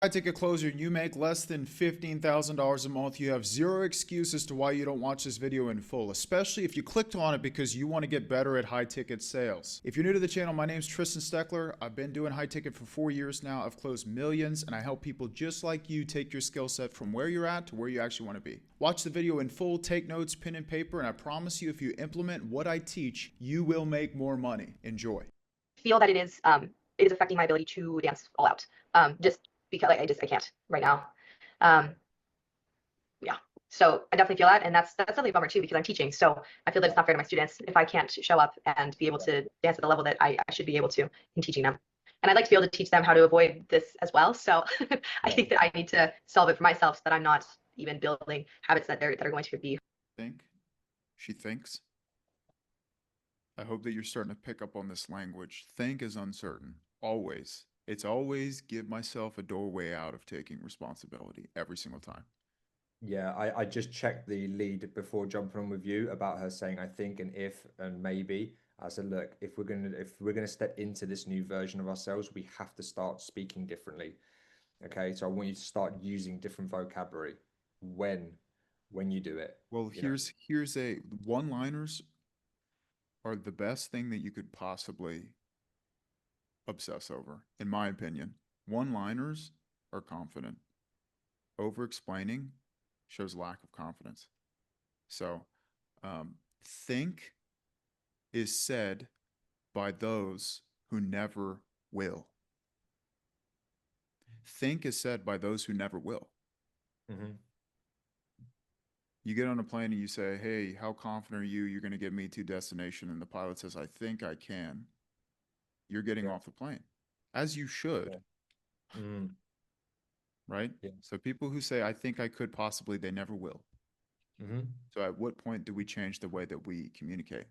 High ticket closer, you make less than $15,000 a month. You have zero excuse as to why you don't watch this video in full, especially if you clicked on it because you want to get better at high ticket sales. If you're new to the channel, my name is Tristan Steckler. I've been doing high ticket for 4 years now. I've closed millions and I help people just like you take your skill set from where you're at to where you actually want to be. Watch the video in full, take notes, pen and paper, and I promise you if you implement what I teach, you will make more money. Enjoy. Feel that it is affecting my ability to dance all out. Just because I can't right now. Yeah. So I definitely feel that, and that's definitely a bummer too because I'm teaching. So I feel that it's not fair to my students if I can't show up and be able to dance at the level that I should be able to in teaching them. And I'd like to be able to teach them how to avoid this as well. So I think that I need to solve it for myself so that I'm not even building habits that are going to be. She thinks. I hope that you're starting to pick up on this language. Think is uncertain. Always. It's always give myself a doorway out of taking responsibility every single time. Yeah, I just checked the lead before jumping on with you about her saying I think and if and maybe. I said, look, if we're gonna step into this new version of ourselves, we have to start speaking differently. Okay, so I want you to start using different vocabulary when you do it. Well, here's a one-liners are the best thing that you could possibly obsess over, in my opinion. One-liners are confident. Over-explaining shows lack of confidence. So, think is said by those who never will. Think is said by those who never will. Mm-hmm. You get on a plane and you say, hey, how confident are you? You're going to get me to destination. And the pilot says, I think I can. You're getting off the plane, as you should. Yeah. Mm. Right? Yeah. So people who say, I think I could possibly, they never will. Mm-hmm. So at what point do we change the way that we communicate?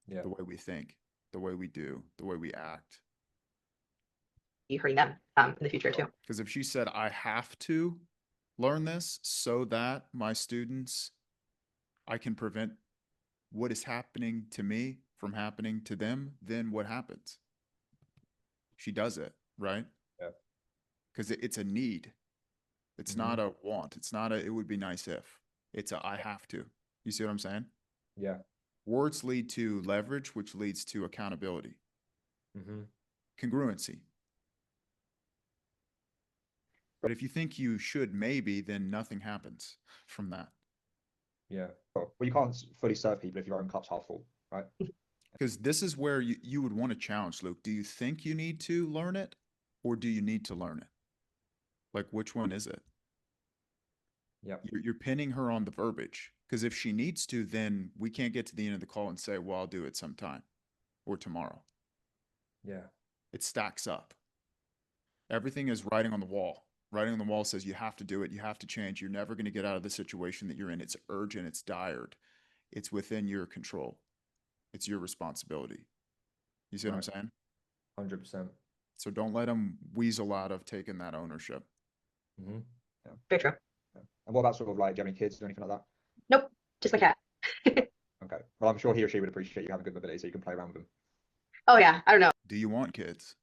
Yeah. The way we think, the way we do, the way we act. Hurting them in the future too. Because if she said, I have to learn this so that my students, I can prevent what is happening to me from happening to them, then what happens? She does it, right? Yeah. Because it's a need. It's not a want. It's not a, it would be nice if. It's a, I have to. You see what I'm saying? Yeah. Words lead to leverage, which leads to accountability. Congruency. But if you think you should maybe, then nothing happens from that. Yeah. Well, you can't fully serve people if your own cup's half full, right? Because this is where you would want to challenge, Luke. Do you think you need to learn it or do you need to learn it? Like, which one is it? Yeah. You're pinning her on the verbiage. Because if she needs to, then we can't get to the end of the call and say, well, I'll do it sometime or tomorrow. Yeah. It stacks up. Everything is writing on the wall. Writing on the wall says you have to do it. You have to change. You're never going to get out of the situation that you're in. It's urgent. It's dire. It's within your control. It's your responsibility. You see what I'm saying? 100%. So don't let them weasel out of taking that ownership. Yeah. Very true. Yeah. And what about sort of like, do you have any kids or anything like that? Nope, just my cat. Okay. Well, I'm sure he or she would appreciate you having good mobility so you can play around with them. Oh yeah, I don't know. Do you want kids?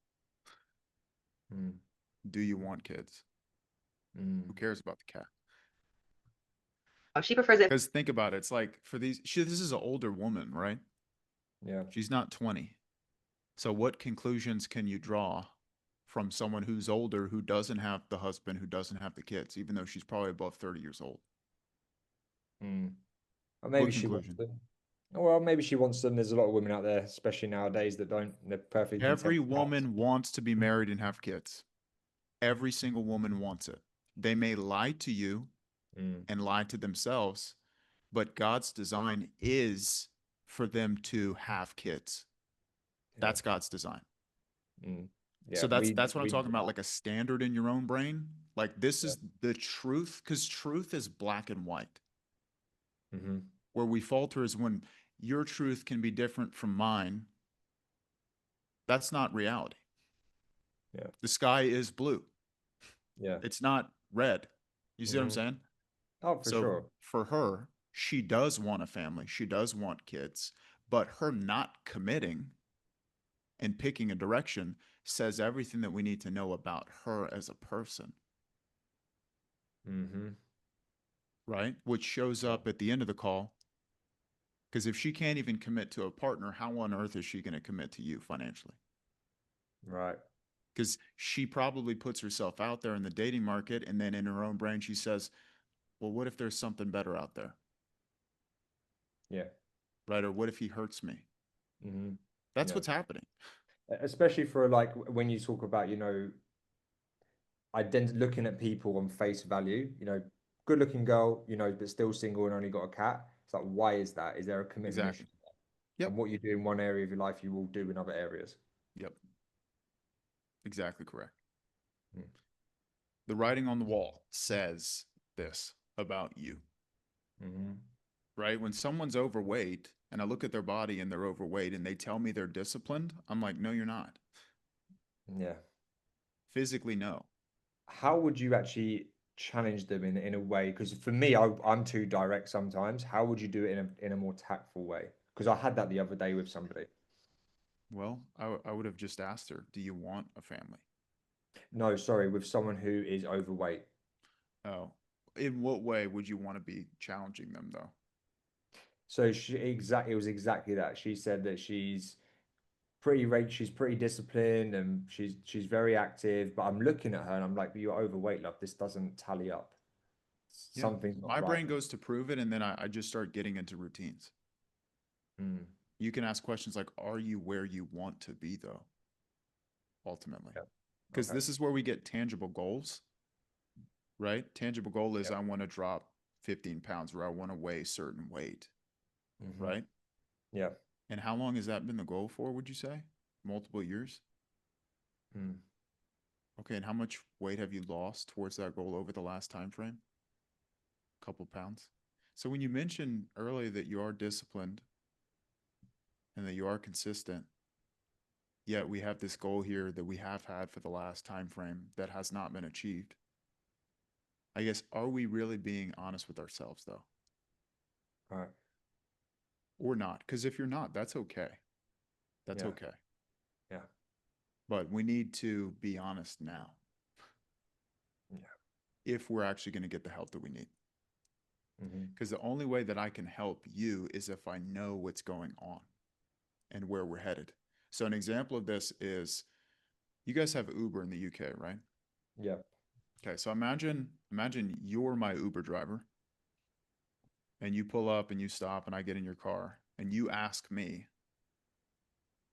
Do you want kids? Who cares about the cat? Oh, she prefers it. Because think about it. It's like for these, this is an older woman, right? Yeah. She's not 20. So what conclusions can you draw from someone who's older, who doesn't have the husband, who doesn't have the kids, even though she's probably above 30 years old? Or maybe she wants them. Well, maybe she wants them. There's a lot of women out there, especially nowadays, that don't. They're perfectly Every woman wants to be married and have kids. Every single woman wants it. They may lie to you and lie to themselves, but God's design is for them to have kids. That's God's design. Yeah, so that's what I'm talking about, like a standard in your own brain. Like this is the truth, because truth is black and white. Where we falter is when your truth can be different from mine. That's not reality. Yeah. The sky is blue. Yeah. It's not red. You see what I'm saying? Oh, for sure. For her, she does want a family. She does want kids, but her not committing and picking a direction says everything that we need to know about her as a person, Mm-hmm. right? Which shows up at the end of the call. Because if she can't even commit to a partner, how on earth is she going to commit to you financially? Right. Because she probably puts herself out there in the dating market, and then in her own brain, she says, well, what if there's something better out there? Yeah. Right? Or what if he hurts me? Mm-hmm. That's Yeah. what's happening. Especially for like when you talk about, looking at people on face value, good looking girl, but still single and only got a cat. It's like, why is that? Is there a commitment issue? Exactly. Yep. And what you do in one area of your life, you will do in other areas. Yep. Exactly correct. Mm. The writing on the wall says this about you, Mm-hmm. right? When someone's overweight and I look at their body and they're overweight and they tell me they're disciplined, I'm like, no, you're not. Yeah. Physically, no. How would you actually challenge them in a way? Because for me, I'm too direct sometimes. How would you do it in a more tactful way? Because I had that the other day with somebody. Well, I would have just asked her, do you want a family? No, sorry, with someone who is overweight. Oh, in what way would you want to be challenging them though? So it was exactly that. She said that she's pretty disciplined and she's very active, but I'm looking at her and I'm like, but you're overweight, love. This doesn't tally up. Yeah. Something's not My right. brain goes to prove it, and then I just start getting into routines. Mm, You can ask questions like, are you where you want to be though? Ultimately. yeah. Because Okay. this is where we get tangible goals, right? Tangible goal is Yeah. I want to drop 15 pounds or I want to weigh a certain weight, Mm-hmm. right? Yeah. And how long has that been the goal for, would you say? Multiple years? Mm. Okay, and how much weight have you lost towards that goal over the last time frame? A couple pounds. So when you mentioned earlier that you are disciplined and that you are consistent, yet we have this goal here that we have had for the last time frame that has not been achieved. I guess, are we really being honest with ourselves though? All right. Or not? Because if you're not, that's okay. That's Yeah. okay. Yeah. But we need to be honest now Yeah. if we're actually going to get the help that we need. Mm-hmm. Because the only way that I can help you is if I know what's going on and where we're headed. So an example of this is you guys have Uber in the UK, right? Yeah. Okay, so imagine you're my Uber driver and you pull up and you stop and I get in your car and you ask me,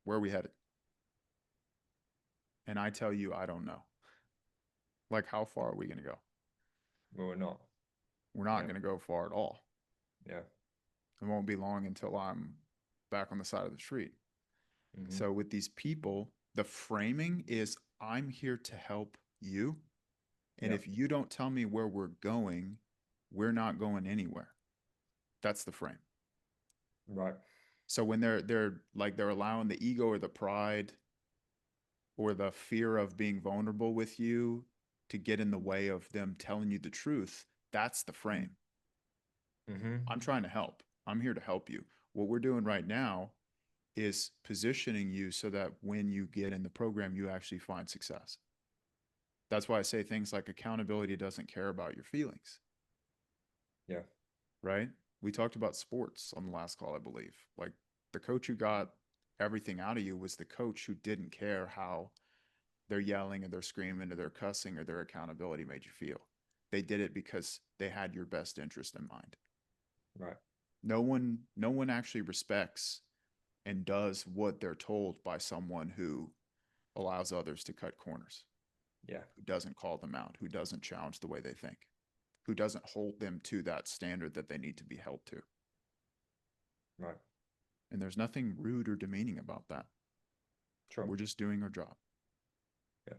where are we headed? And I tell you, I don't know. Like, how far are we going to go? Well, we're not. We're not Yeah. going to go far at all. Yeah. It won't be long until I'm back on the side of the street. Mm-hmm. So with these people, the framing is I'm here to help you. And Yeah. if you don't tell me where we're going, we're not going anywhere. That's the frame. Right. So when they're allowing the ego or the pride or the fear of being vulnerable with you to get in the way of them telling you the truth, that's the frame. Mm-hmm. I'm trying to help. I'm here to help you. What we're doing right now is positioning you so that when you get in the program, you actually find success. That's why I say things like accountability doesn't care about your feelings. Yeah. Right? We talked about sports on the last call, I believe. Like the coach who got everything out of you was the coach who didn't care how their yelling or their screaming or their cussing or their accountability made you feel. They did it because they had your best interest in mind. Right. No one actually respects and does what they're told by someone who allows others to cut corners, Yeah. who doesn't call them out, who doesn't challenge the way they think, who doesn't hold them to that standard that they need to be held to. Right. And there's nothing rude or demeaning about that. True. We're just doing our job. Yeah.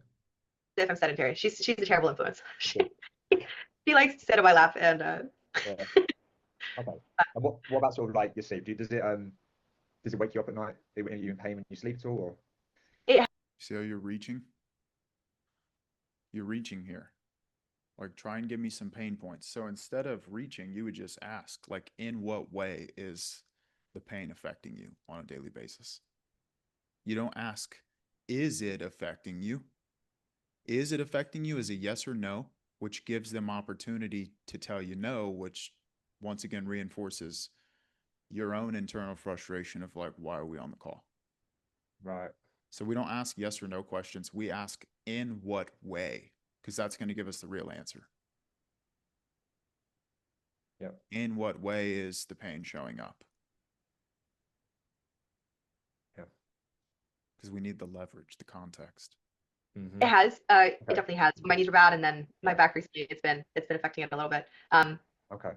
If I'm sedentary, she's a terrible influence. She likes to sit on my lap and Yeah. Okay. And what about sort of like your sleep? Does it wake you up at night? Are you in pain when you sleep at all? Or? it See how you're reaching? You're reaching here. Like, try and give me some pain points. So instead of reaching, you would just ask, like, in what way is the pain affecting you on a daily basis? You don't ask, is it affecting you? Is it affecting you is a yes or no, which gives them opportunity to tell you no, which once again reinforces your own internal frustration of like, why are we on the call? Right. So we don't ask yes or no questions. We ask in what way, because that's going to give us the real answer. Yep. In what way is the pain showing up? Yeah. Because we need the leverage, the context. It has. It Okay. definitely has. My knees are bad, and then my back recently, it's been affecting it a little bit. Okay.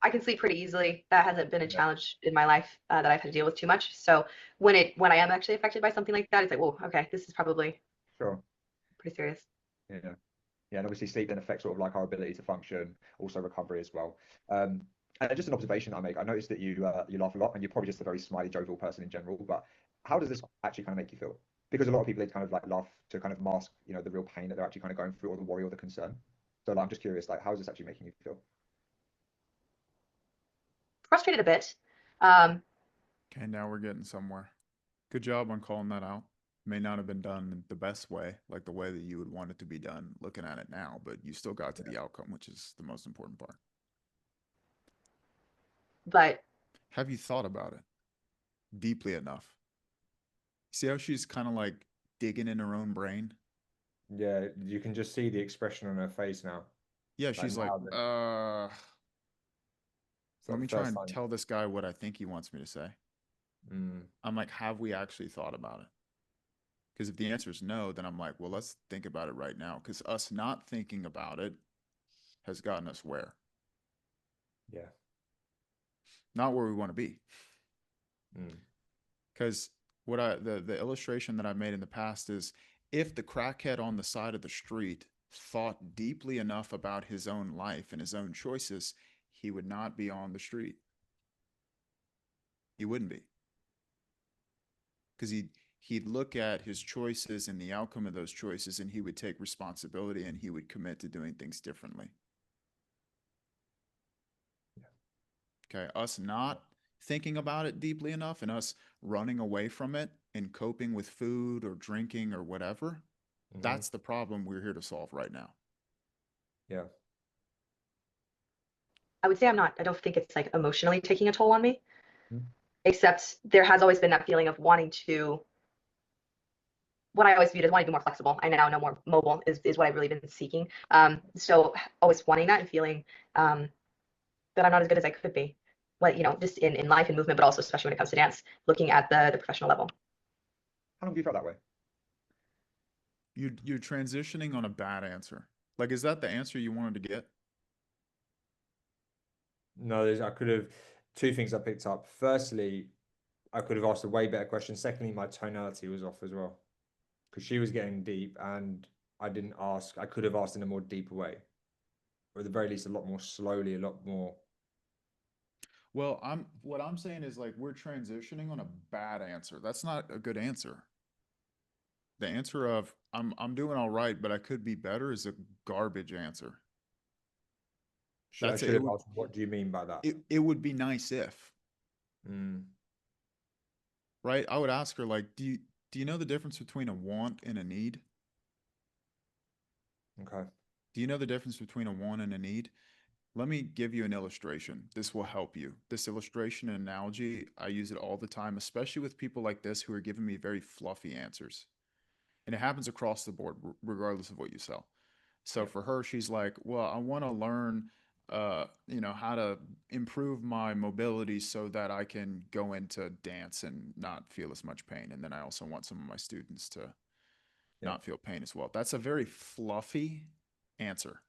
I can sleep pretty easily. That hasn't been a Yeah. challenge in my life that I've had to deal with too much. So when I am actually affected by something like that, it's like, whoa, okay, this is probably Sure. pretty serious. Yeah. Yeah, and obviously sleep then affects sort of like our ability to function, also recovery as well. And just an observation I make, I noticed that you laugh a lot, and you're probably just a very smiley, jovial person in general. But how does this actually kind of make you feel? Because a lot of people, they kind of like laugh to kind of mask, you know, the real pain that they're actually kind of going through, or the worry or the concern. So like, I'm just curious, like, how is this actually making you feel? Frustrated a bit. Um, Okay, now we're getting somewhere. Good job on calling that out. May not have been done the best way, like the way that you would want it to be done looking at it now, but you still got to the outcome, which is the most important part. but Have you thought about it deeply enough? See how she's kind of like digging in her own brain? Yeah, you can just see the expression on her face now. Yeah, Like she's like, now that it's let like me the try first and time. tell this guy what I think he wants me to say. Mm, I'm like, have we actually thought about it? Because if the answer is no, then I'm like, well, let's think about it right now. Because us not thinking about it has gotten us where? yeah. Not where we want to be. Mm, Because what the illustration that I made in the past is if the crackhead on the side of the street thought deeply enough about his own life and his own choices, he would not be on the street. He wouldn't be. Because he'd look at his choices and the outcome of those choices, and he would take responsibility and he would commit to doing things differently. Okay, us not thinking about it deeply enough and us running away from it and coping with food or drinking or whatever, mhm, that's the problem we're here to solve right now. yeah. I would say I don't think it's like emotionally taking a toll on me, Mm, except there has always been that feeling of wanting to, what I always viewed as wanting to be more flexible. I now know more mobile is what I've really been seeking. So always wanting that and feeling that I'm not as good as I could be. What, just in life and movement, but also especially when it comes to dance, looking at the professional level. How long have you felt that way? You're transitioning on a bad answer. Like, is that the answer you wanted to get? No, I could have two things I picked up. Firstly, I could have asked a way better question. Secondly, my tonality was off as well because she was getting deep and I didn't ask. I could have asked in a more deeper way, or at the very least, a lot more slowly, a lot more. Well, what I'm saying is like we're transitioning on a bad answer. That's not a good answer. The answer of I'm doing all right, but I could be better is a garbage answer. I That's should it. have asked, what do you mean by that? It would be nice if, Mm, right? I would ask her like, do you know the difference between a want and a need? okay. Do you know the difference between a want and a need? Let me give you an illustration. This will help you. This illustration and analogy, I use it all the time, especially with people like this who are giving me very fluffy answers. And it happens across the board, regardless of what you sell. So Yep. for her, she's like, well, I want to learn, how to improve my mobility so that I can go into dance and not feel as much pain. And then I also want some of my students to Yeah. not feel pain as well. That's a very fluffy answer.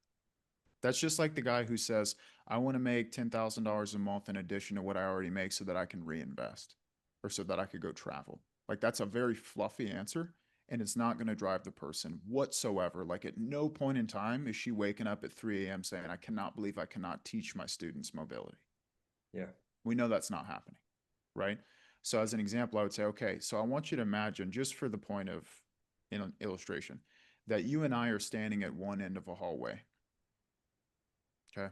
That's just like the guy who says, I want to make $10,000 a month in addition to what I already make so that I can reinvest or so that I could go travel. Like that's a very fluffy answer and it's not going to drive the person whatsoever. Like at no point in time is she waking up at 3 a.m. saying, I cannot believe I cannot teach my students mobility. Yeah. We know that's not happening, right? So as an example, I would say, okay, so I want you to imagine just for the point of illustration that you and I are standing at one end of a hallway. Okay.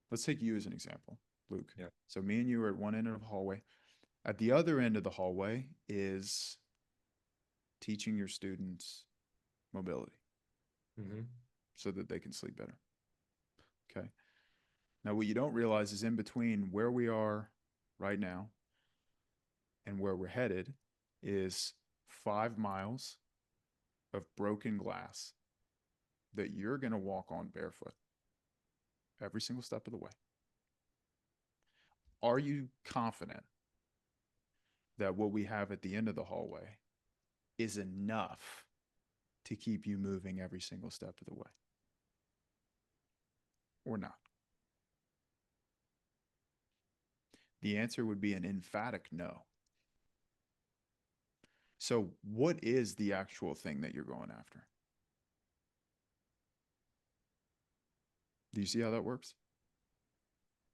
Let's take you as an example, Luke. Yeah. So me and you are at one end of the hallway. At the other end of the hallway is teaching your students mobility Hmm. so that they can sleep better. Okay. Now, what you don't realize is in between where we are right now and where we're headed is 5 miles of broken glass that you're going to walk on barefoot every single step of the way. Are you confident that what we have at the end of the hallway is enough to keep you moving every single step of the way? Or not? The answer would be an emphatic no. So, what is the actual thing that you're going after? Do you see how that works?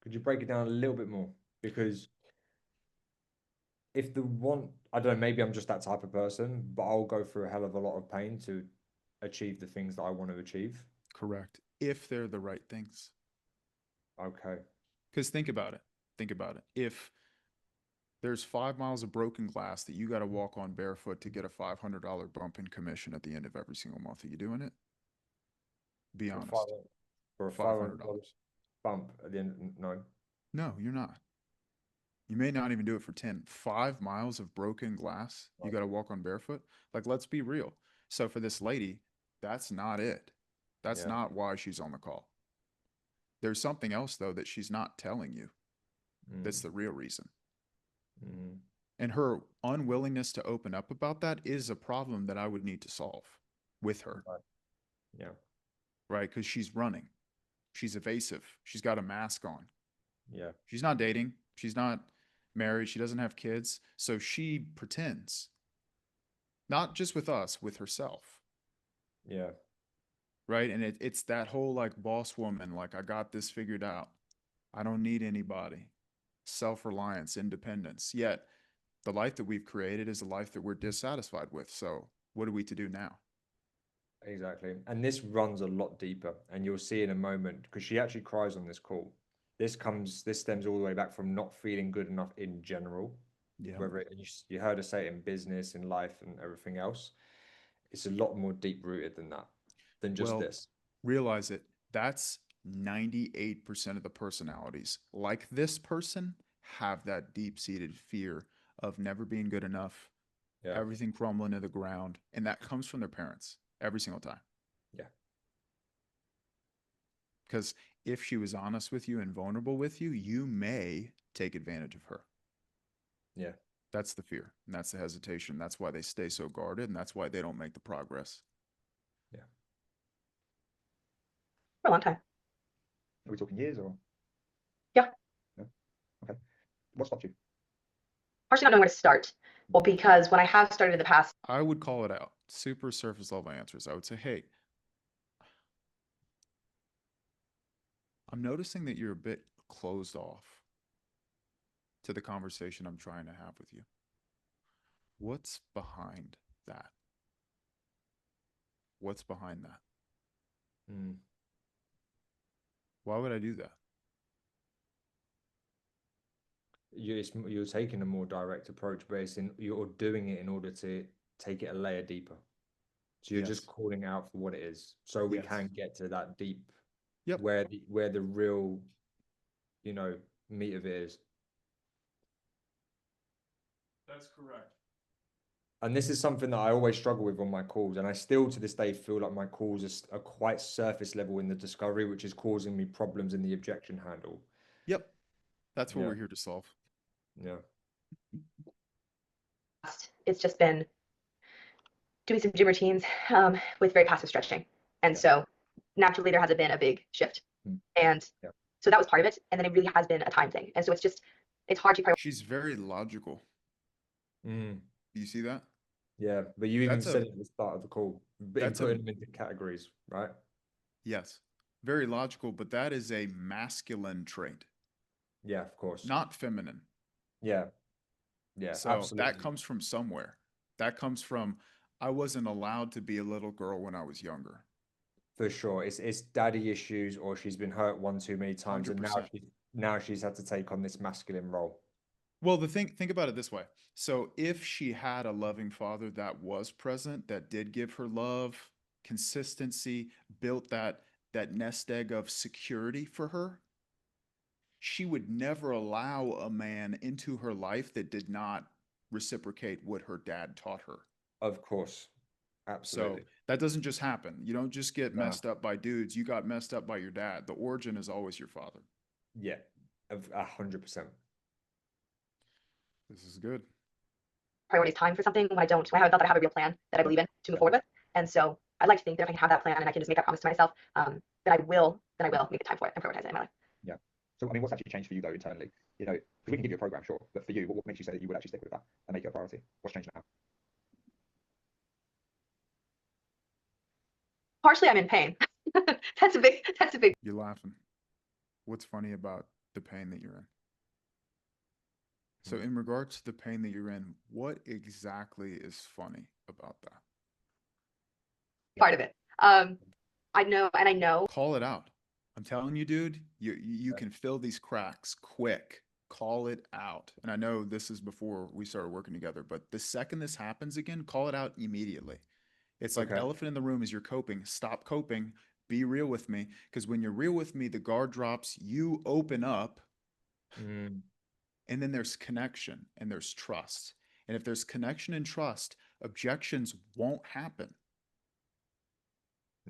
Could you break it down a little bit more? Because if the one, I don't know, maybe I'm just that type of person, but I'll go through a hell of a lot of pain to achieve the things that I want to achieve. Correct. If they're the right things. Okay. Because think about it. Think about it. If there's 5 miles of broken glass that you got to walk on barefoot to get a $500 bump in commission at the end of every single month, are you doing it? Be For honest. for a $500. $500 bump at the end, no. No, you're not. You may not even do it for 10. 5 miles of broken glass, you got to walk on barefoot. Like, let's be real. So for this lady, that's not it. That's Yeah. not why she's on the call. There's something else, though, that she's not telling you. That's the real reason. Mm. And her unwillingness to open up about that is a problem that I would need to solve with her. Right. Yeah. Right? Because she's running. She's evasive. She's got a mask on. Yeah. She's not dating. She's not married. She doesn't have kids. So she pretends. Not just with us, with herself. Yeah. Right? And it's that whole like boss woman, like, I got this figured out. I don't need anybody. Self-reliance, independence. Yet the life that we've created is a life that we're dissatisfied with. So what are we to do now? Exactly. And this runs a lot deeper, and you'll see in a moment because she actually cries on this call. This stems all the way back from not feeling good enough in general. Yeah. Whether you heard her say it in business, in life, and everything else. It's a lot more deep rooted than that, than just Well, this. realize it. That's 98% of the personalities. Like this person have that deep-seated fear of never being good enough, Yeah. everything crumbling to the ground, and that comes from their parents every single time. Yeah. Because if she was honest with you and vulnerable with you, you may take advantage of her. Yeah. That's the fear, and that's the hesitation. That's why they stay so guarded, and that's why they don't make the progress. Yeah. For a long time. Are we talking years or? Yeah. No? Okay. What stopped you? Partially not knowing where to start. Well, because when I have started in the past, I would call it out. Super surface level answers. I would say, hey, I'm noticing that you're a bit closed off to the conversation I'm trying to have with you. What's behind that? What's behind that? Mm. Why would I do that? You're taking a more direct approach, but you're doing it in order to take it a layer deeper. So you're just Yes. calling out for what it is, so we Yes. can get to that deep, Yep. where the real, meat of it is. That's correct. And this is something that I always struggle with on my calls, and I still to this day feel like my calls are quite surface level in the discovery, which is causing me problems in the objection handle. Yep. That's what Yeah. we're here to solve. Yeah. it's just been doing some gym routines with very passive stretching. And Yeah. so naturally there hasn't been a big shift. Mm. And Yeah. so that was part of it. And then it really has been a time thing. And so it's hard to prioritize. She's very logical. Mm. Do you see that? Yeah, but you even That's said it at the start of the call, putting them into categories, right? Yes. Very logical, but that is a masculine trait, Yeah, of course. not feminine. Yeah. Yeah, So absolutely. that comes from somewhere. That comes from, I wasn't allowed to be a little girl when I was younger. For sure. It's daddy issues, or she's been hurt one too many times, and 100%. now she's had to take on this masculine role. Well, think about it this way. So if she had a loving father that was present, that did give her love, consistency, built that nest egg of security for her, she would never allow a man into her life that did not reciprocate what her dad taught her. Of course, So absolutely. that doesn't just happen. You don't just get No. messed up by dudes. You got messed up by your dad. The origin is always your father. Yeah, of 100%. This is good. Prioritize time for something when I haven't felt that I have a real plan that I believe in to move forward with. And so I'd like to think that if I can have that plan and I can just make that promise to myself, that then I will make the time for it and prioritize it in my life. Yeah. So, I mean, what's actually changed for you though internally? You know, because we can give you a program, sure, but for you, what makes you say that you would actually stick with that and make it a priority? What's changed now? Partially, I'm in pain. That's a big. You're laughing. What's funny about the pain that you're in? So in regards to the pain that you're in, what exactly is funny about that? Part of it. I know. Call it out. I'm telling you, dude, you can fill these cracks quick. Call it out. And I know this is before we started working together, but the second this happens again, call it out immediately. It's like Okay. elephant in the room is you're coping. Stop coping. Be real with me. Because when you're real with me, the guard drops, you open up, Mm, and then there's connection and there's trust. And if there's connection and trust, objections won't happen.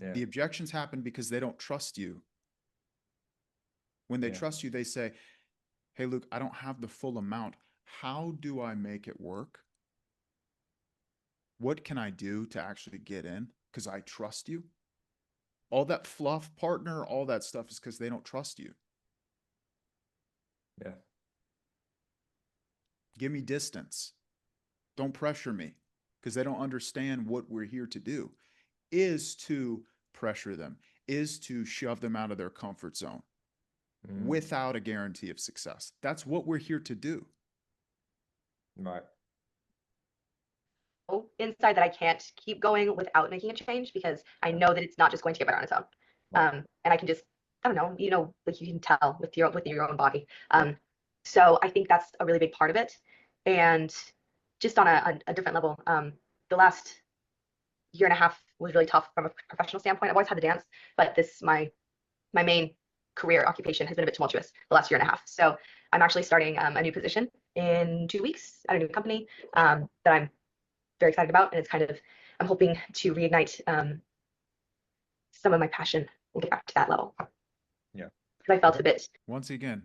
yeah. The objections happen because they don't trust you. When they Yeah. trust you, they say, hey, Luke, I don't have the full amount. How do I make it work? What can I do to actually get in? Because I trust you. All that fluff, partner, all that stuff is because they don't trust you. Yeah. Give me distance. Don't pressure me because they don't understand what we're here to do is to pressure them, is to shove them out of their comfort zone Mm, without a guarantee of success. That's what we're here to do. right. Inside that I can't keep going without making a change because I know that it's not just going to get better on its own. And I can just, I don't know, like you can tell with your own body. So I think that's a really big part of it. And just on a different level, the last year and a half was really tough from a professional standpoint. I've always had the dance, but my main career occupation has been a bit tumultuous the last year and a half. So I'm actually starting a new position in 2 weeks at a new company that I'm very excited about, and it's kind of I'm hoping to reignite some of my passion and get back to that level. Yeah. Because I felt a bit. Once again,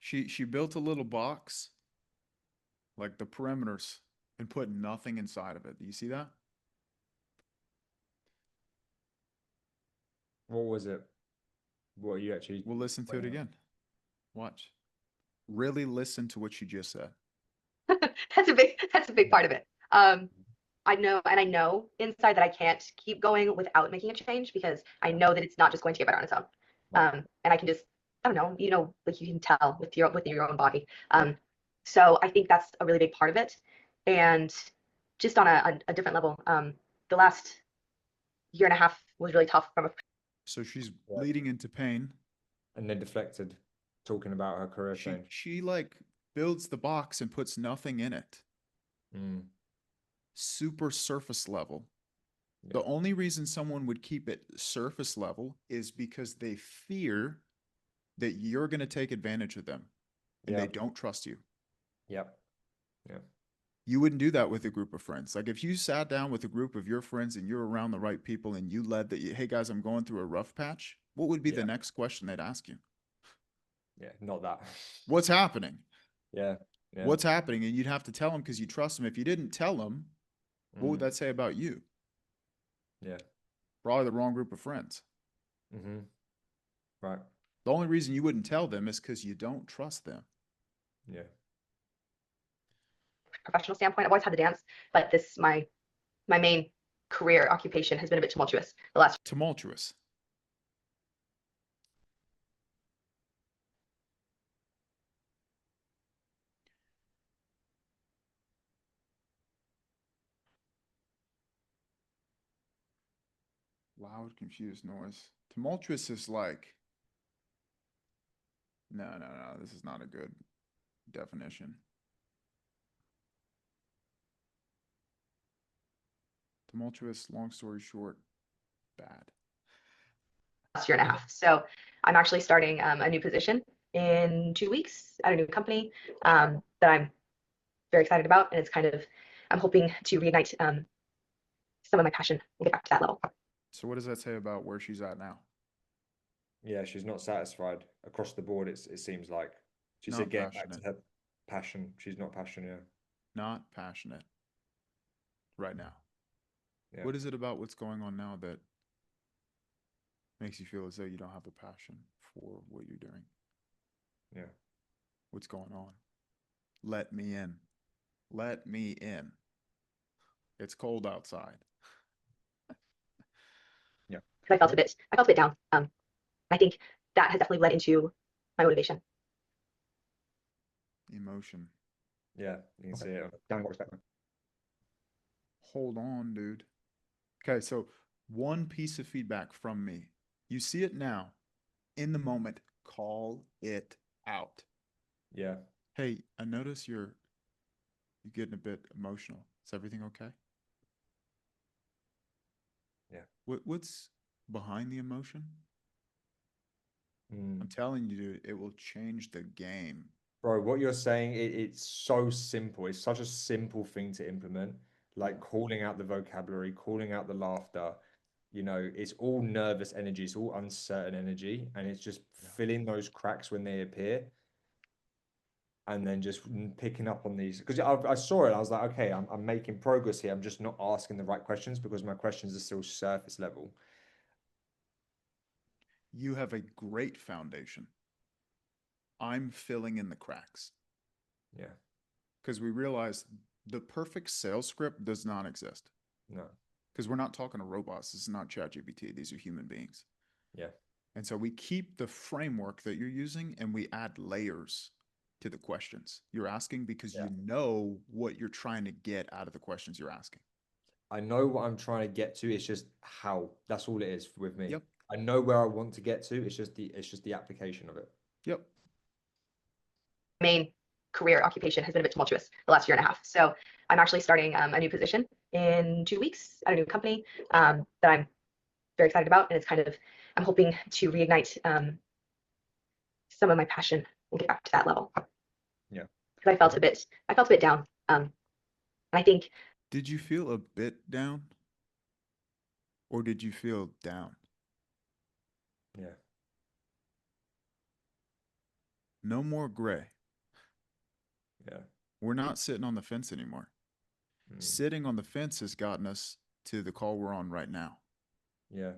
she built a little box, like the perimeters, and put nothing inside of it. Do you see that? What was it? What are you actually? We'll listen to it again. Watch. Really listen to what she just said. That's a big part of it. I know inside that I can't keep going without making a change because I know that it's not just going to get better on its own. And I can just, I don't know, like you can tell with your own body. So I think that's a really big part of it. And just on a different level, the last year and a half was really tough from a. So she's Yeah. leading into pain. And then deflected, talking about her career change. She like builds the box and puts nothing in it. Mm, Super surface level. yeah. The only reason someone would keep it surface level is because they fear that you're going to take advantage of them and they Yep. don't trust you. Yep. Yeah. You wouldn't do that with a group of friends. Like if you sat down with a group of your friends and you're around the right people and you led that, hey guys, I'm going through a rough patch. What would be the Yeah. next question they'd ask you? Yeah. Not that. What's happening? Yeah. Yeah. What's happening? And you'd have to tell them because you trust them. If you didn't tell them, what would Mm, that say about you? yeah. Probably the wrong group of friends. Mm-hmm. Right. The only reason you wouldn't tell them is because you don't trust them. Yeah. Professional standpoint, I've always had the dance, but my main career occupation has been a bit tumultuous the last. Tumultuous. Loud, confused noise. Tumultuous is like, no, this is not a good definition. Tumultuous, long story short, bad. Last year and a half. So I'm actually starting a new position in 2 weeks at a new company that I'm very excited about. And it's kind of, I'm hoping to reignite some of my passion and get back to that level. So what does that say about where she's at now? Yeah, she's not satisfied across the board. It seems like she Not said getting back passionate. to her passion. She's not passionate. Not passionate right now. Yeah. What is it about what's going on now that makes you feel as though you don't have a passion for what you're doing? Yeah. What's going on? Let me in. Let me in. It's cold outside. Yeah. Because I felt a bit down. I think that has definitely led into my motivation. Emotion. Yeah. You can see it. Down in what respect, man? Hold on, dude. Okay, so one piece of feedback from me. You see it now. In the moment, call it out. Yeah. Hey, I notice you're getting a bit emotional. Is everything okay? Yeah. What's behind the emotion? Mm. I'm telling you, dude, it will change the game. Bro, what you're saying, it's so simple. It's such a simple thing to implement. Like calling out the vocabulary, calling out the laughter. You know, it's all nervous energy, it's all uncertain energy, and it's just Yeah. filling those cracks when they appear, and then just picking up on these. Because I saw it, I was like, okay, I'm making progress here. I'm just not asking the right questions because my questions are still surface level. You have a great foundation. I'm filling in the cracks. Yeah. Because we realize the perfect sales script does not exist. No. Because we're not talking to robots. This is not ChatGPT. These are human beings. Yeah. And so we keep the framework that you're using and we add layers to the questions you're asking because Yeah. you know what you're trying to get out of the questions you're asking. I know what I'm trying to get to. It's just how. That's all it is with me. Yep. I know where I want to get to. It's just the application of it. Yep. Main career occupation has been a bit tumultuous the last year and a half. So I'm actually starting a new position in 2 weeks at a new company that I'm very excited about. And it's kind of, I'm hoping to reignite some of my passion and get back to that level. Yeah. Because I felt a bit down. And I think, Did you feel a bit down? Or did you feel down? Yeah. No more gray. Yeah. We're not sitting on the fence anymore. Mm. Sitting on the fence has gotten us to the call we're on right now. Yeah.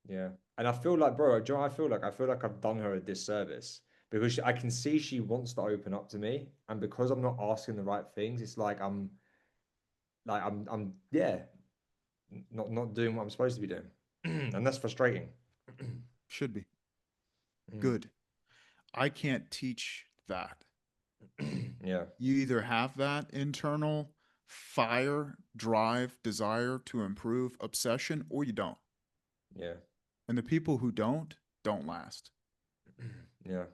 Yeah. And I feel like, bro, John, I feel like I've done her a disservice because I can see she wants to open up to me, and because I'm not asking the right things, it's like I'm yeah, not doing what I'm supposed to be doing. And that's frustrating. Should be. Mm. Good. I can't teach that. Yeah. You either have that internal fire, drive, desire to improve, obsession, or you don't. Yeah. And the people who don't last. Yeah.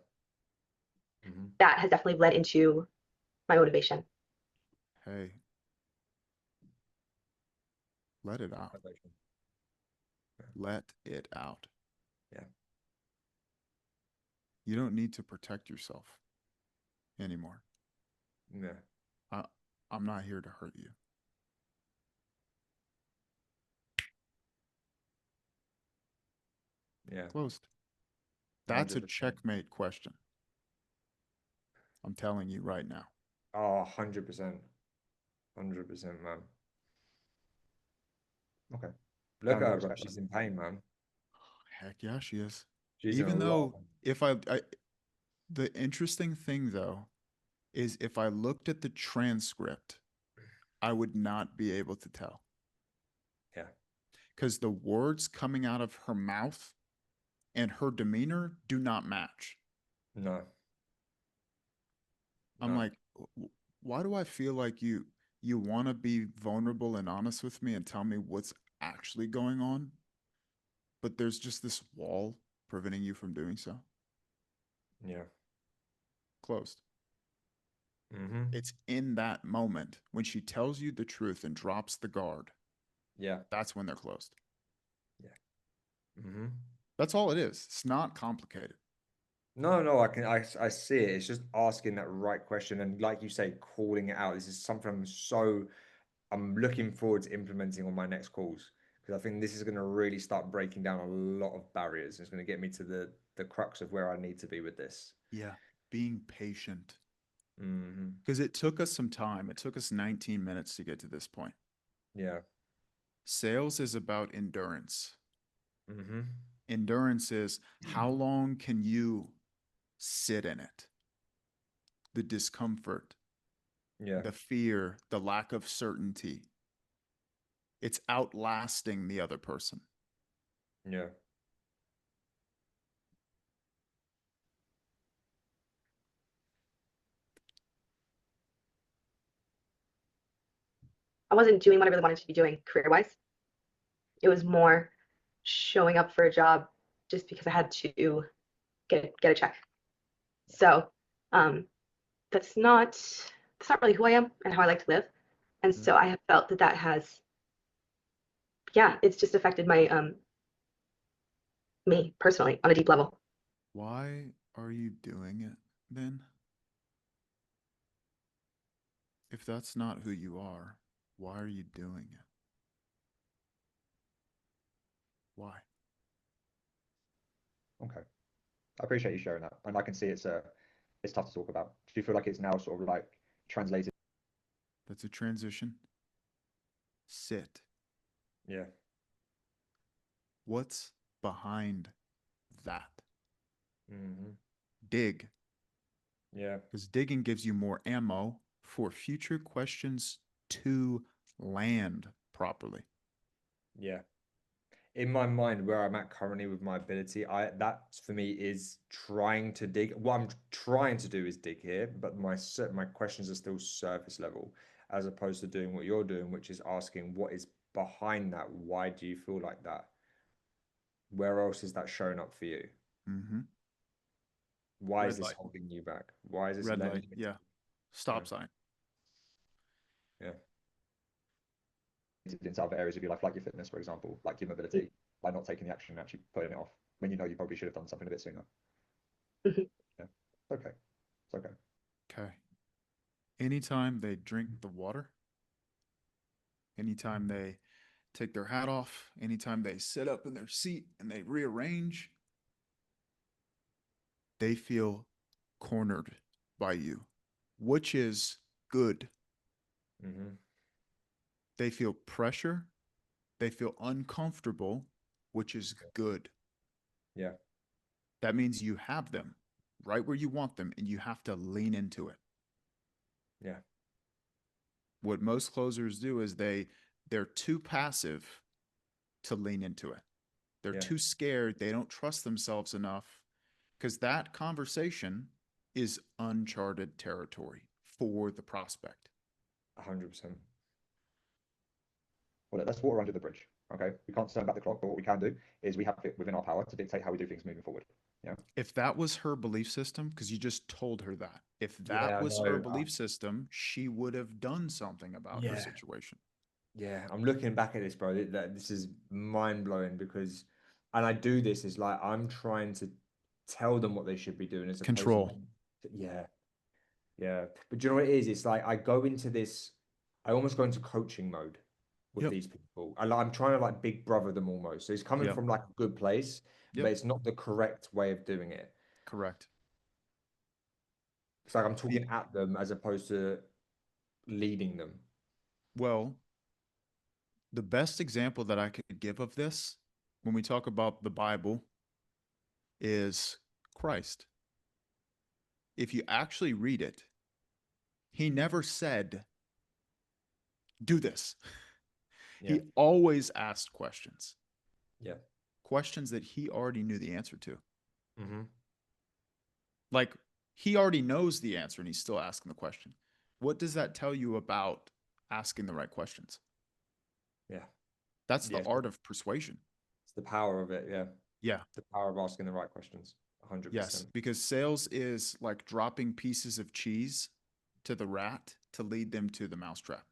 Mhm. that has definitely led into my motivation. Hey, let it out. Motivation. Let it out. Yeah. You don't need to protect yourself anymore. Yeah. I'm not here to hurt you. Yeah. Closed. That's a 100%. checkmate question. I'm telling you right now. Oh, 100%. 100%, man. Okay. Look Down at in her, what bro. respect, She's man? in pain, man. Heck yeah, she is. She's in a Even lot though of pain. if the interesting thing though is if I looked at the transcript, I would not be able to tell. Yeah. Because the words coming out of her mouth and her demeanor do not match. No. I'm No. like, why do I feel like you want to be vulnerable and honest with me and tell me what's actually going on, but there's just this wall preventing you from doing so? Yeah. Closed. Mm-hmm. It's in that moment when she tells you the truth and drops the guard Yeah. That's when they're closed. Mm-hmm. That's all it is. It's not complicated. No, I see it. It's just asking that right question and like you say, calling it out. This is something I'm looking forward to implementing on my next calls because I think this is going to really start breaking down a lot of barriers. It's going to get me to the crux of where I need to be with this. Yeah. Being patient. Mm-hmm. Because it took us some time. It took us 19 minutes to get to this point. Yeah. Sales is about endurance. Mm-hmm. Endurance is how long can you sit in it? The discomfort, Yeah. the fear, the lack of certainty. It's outlasting the other person. Yeah. I wasn't doing what I really wanted to be doing career-wise. It was more showing up for a job just because I had to get a check. So um, that's not really who I am and how I like to live. And so I have felt that has, yeah, it's just affected my me personally on a deep level. Why are you doing it then? If that's not who you are, why are you doing it? Why? Okay. I appreciate you sharing that. And I can see it's tough to talk about. Do you feel like it's now sort of like translated? That's a transition. Sit. Yeah. What's behind that? Mm-hmm. Dig. Yeah. Because digging gives you more ammo for future questions to land properly. Yeah. In my mind, where I'm at currently with my ability, that for me is trying to dig. What I'm trying to do is dig here, but my questions are still surface level, as opposed to doing what you're doing, which is asking what is behind that. Why do you feel like that? Where else is that showing up for you? Mm-hmm. Why is Red this light. holding you back? Why is this Red lending light. it? Yeah. Stop sign. Yeah. Into other areas of your life, like your fitness, for example, like your mobility, by not taking the action and actually putting it off when you know you probably should have done something a bit sooner. Mhm. Yeah. Okay. It's okay. Okay. Anytime they drink the water, anytime they take their hat off, anytime they sit up in their seat and they rearrange, they feel cornered by you, which is good. Mm-hmm. They feel pressure, they feel uncomfortable, which is good. Yeah. That means you have them right where you want them and you have to lean into it. Yeah. What most closers do is they're too passive to lean into it. They're Yeah. too scared, they don't trust themselves enough because that conversation is uncharted territory for the prospect. 100%. Well, let's water under the bridge. Okay. We can't turn back the clock, but what we can do is we have it within our power to dictate how we do things moving forward. Yeah. If that was her belief system, because you just told her that, if that Yeah, I was her know. belief system, she would have done something about her Yeah. situation. Yeah, I'm looking back at this, bro. This is mind blowing because, and I do this is like I'm trying to tell them what they should be doing as opposed Control. to, yeah, yeah. But do you know what it is? It's like I go into this, I almost go into coaching mode with Yep. these people. I'm trying to like big brother them almost. So it's coming Yep. from like a good place, but Yep. it's not the correct way of doing it. Correct. It's like I'm The, talking at them as opposed to leading them. well, the best example that I could give of this when we talk about the Bible is Christ. If you actually read it, he never said, do this. Yeah, He always asked questions, yeah. questions that he already knew the answer to. Mm-hmm. Like he already knows the answer and he's still asking the question. What does that tell you about asking the right questions? Yeah, That's the yeah. art of persuasion. It's the power of it. Yeah. Yeah. The power of asking the right questions. Yes. 100%. Because sales is like dropping pieces of cheese to the rat to lead them to the mousetrap.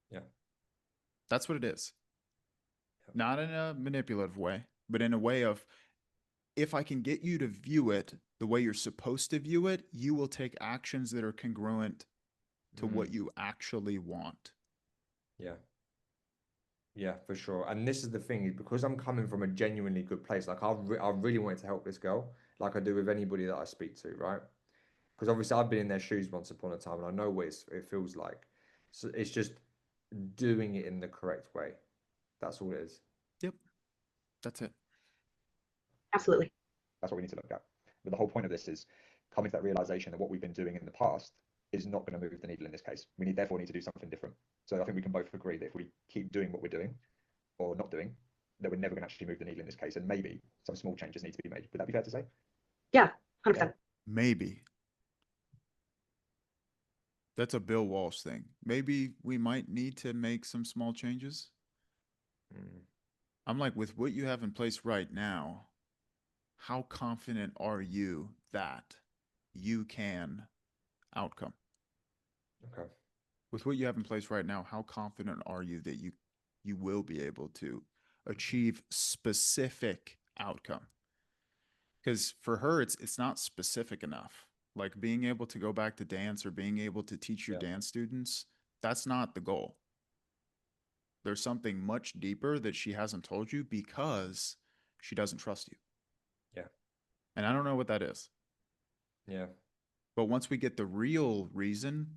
Yeah. That's what it is. Not in a manipulative way, but in a way of, if I can get you to view it the way you're supposed to view it, you will take actions that are congruent to what you actually want. Yeah. Yeah, for sure. And this is the thing, is because I'm coming from a genuinely good place, like I really wanted to help this girl, like I do with anybody that I speak to, right? Because obviously I've been in their shoes once upon a time and I know what it feels like. So it's just doing it in the correct way. That's all it is. Yep. That's it. Absolutely. That's what we need to look at. But the whole point of this is coming to that realization that what we've been doing in the past is not going to move the needle in this case. We therefore need to do something different. So I think we can both agree that if we keep doing what we're doing or not doing, that we're never going to actually move the needle in this case. And maybe some small changes need to be made. Would that be fair to say? Yeah, 100%. Maybe. That's a Bill Walsh thing. Maybe we might need to make some small changes. I'm like, with what you have in place right now, how confident are you that you can outcome? Okay. With what you have in place right now, how confident are you that you will be able to achieve specific outcome? Because for her, it's not specific enough. Like being able to go back to dance or being able to teach your dance students, that's not the goal. There's something much deeper that she hasn't told you because she doesn't trust you. Yeah. And I don't know what that is. Yeah. But once we get the real reason,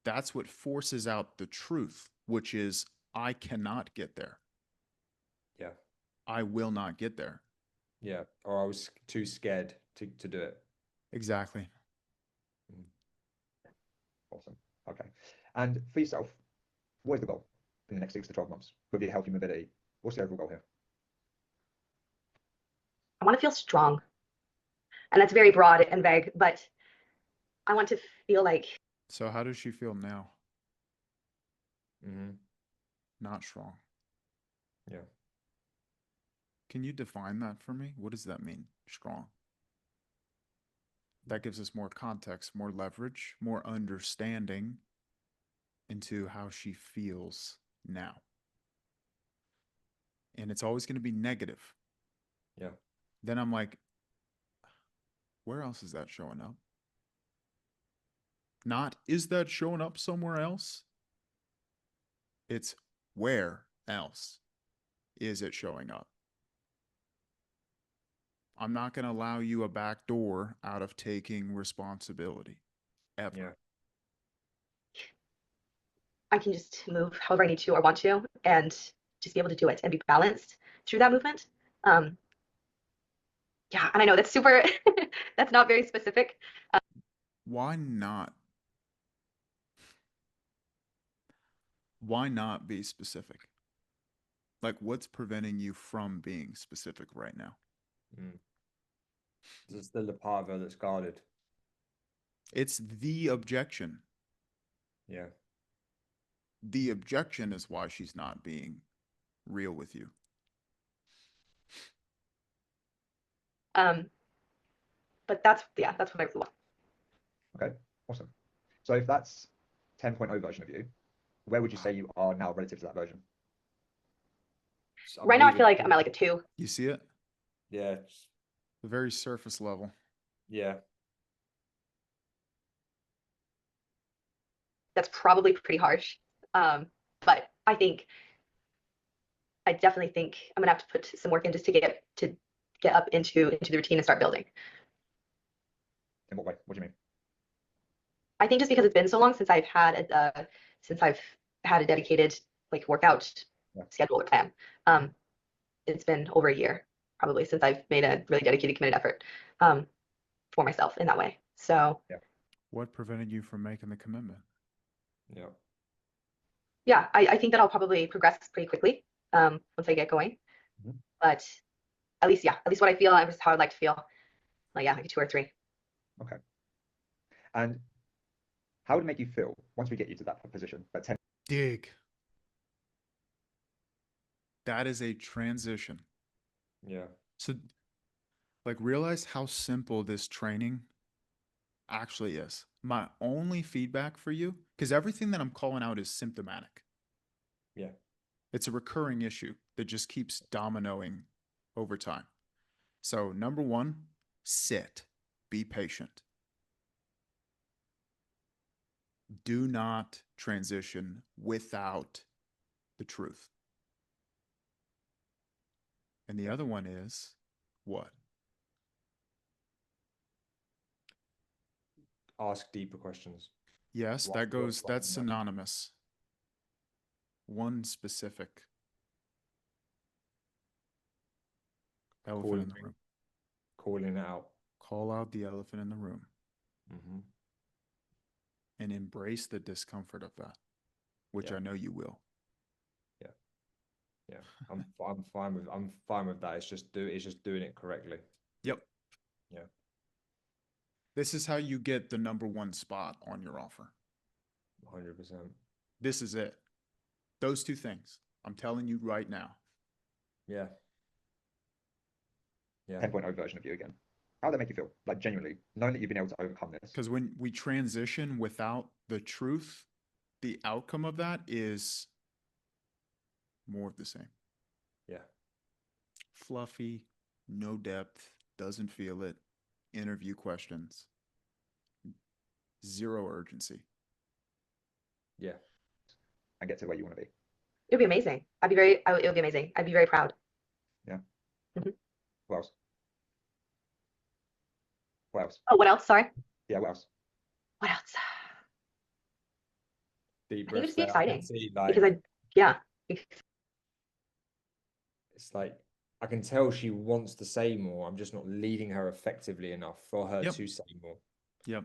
that's what forces out the truth, which is, I cannot get there. Yeah. I will not get there. Yeah. Or I was too scared to do it. Exactly. Awesome. Okay. And for yourself, what is the goal in the next 6 to 12 months with your healthy mobility? What's the overall goal here? I want to feel strong. And that's very broad and vague, but I want to feel like. So how does she feel now? Mm-hmm. Not strong. Yeah. Can you define that for me? What does that mean? Strong. That gives us more context, more leverage, more understanding into how she feels now. And it's always going to be negative. Yeah. Then I'm like, where else is that showing up? Not, is that showing up somewhere else? It's, where else is it showing up? I'm not going to allow you a back door out of taking responsibility, ever. Yeah. I can just move however I need to or want to and just be able to do it and be balanced through that movement. Yeah, and I know that's super, that's not very specific. Why not? Why not be specific? Like, what's preventing you from being specific right now? There's still the part of her that's guarded. It's the objection. Yeah. The objection is why she's not being real with you. But that's what I really want. Okay, awesome. So if that's 10.0 version of you, where would you say you are now relative to that version? Right now, I feel like I'm at like a 2. You see it? Yeah. The very surface level. Yeah. That's probably pretty harsh. But I definitely think I'm gonna have to put some work in just to get up into the routine and start building. In what way? What do you mean? I think just because it's been so long since I've had a dedicated like workout schedule or plan. It's been over a year probably since I've made a really dedicated, committed effort for myself in that way. So what prevented you from making the commitment? Yeah, I think that I'll probably progress pretty quickly once I get going. But at least what I feel is how I'd like to feel. Like like a 2 or 3. Okay. And how would it make you feel once we get you to that position? That 10. Dig. That is a transition. Yeah. So, like, realize how simple this training actually is. My only feedback for you, because everything that I'm calling out is symptomatic. Yeah. It's a recurring issue that just keeps dominoing over time. So number one, sit, be patient. Do not transition without the truth. And the other one is what? Ask deeper questions. Yes, What- that's what's wrong? synonymous. One specific elephant in the room. Calling it out. Call out the elephant in the room Hmm. and embrace the discomfort of that, which Yeah. I know you will. Yeah, I'm fine with that. It's just doing it correctly. Yep. Yeah. This is how you get the number one spot on your offer. 100%. This is it. Those two things. I'm telling you right now. Yeah. Yeah. 10.0 version of you again. How would that make you feel? Like genuinely, knowing that you've been able to overcome this. Because when we transition without the truth, the outcome of that is more of the same. Yeah. Fluffy, no depth, doesn't feel it, interview questions, zero urgency. Yeah. And get to where you want to be. It would be amazing. It would be amazing. I'd be very proud. What else? What else? Oh, what else? Sorry. Yeah, what else? What else? Deep I think it'd breaths just be there. I can exciting see, because yeah. it's like I can tell she wants to say more. I'm just not leading her effectively enough for her Yep. to say more. Yep.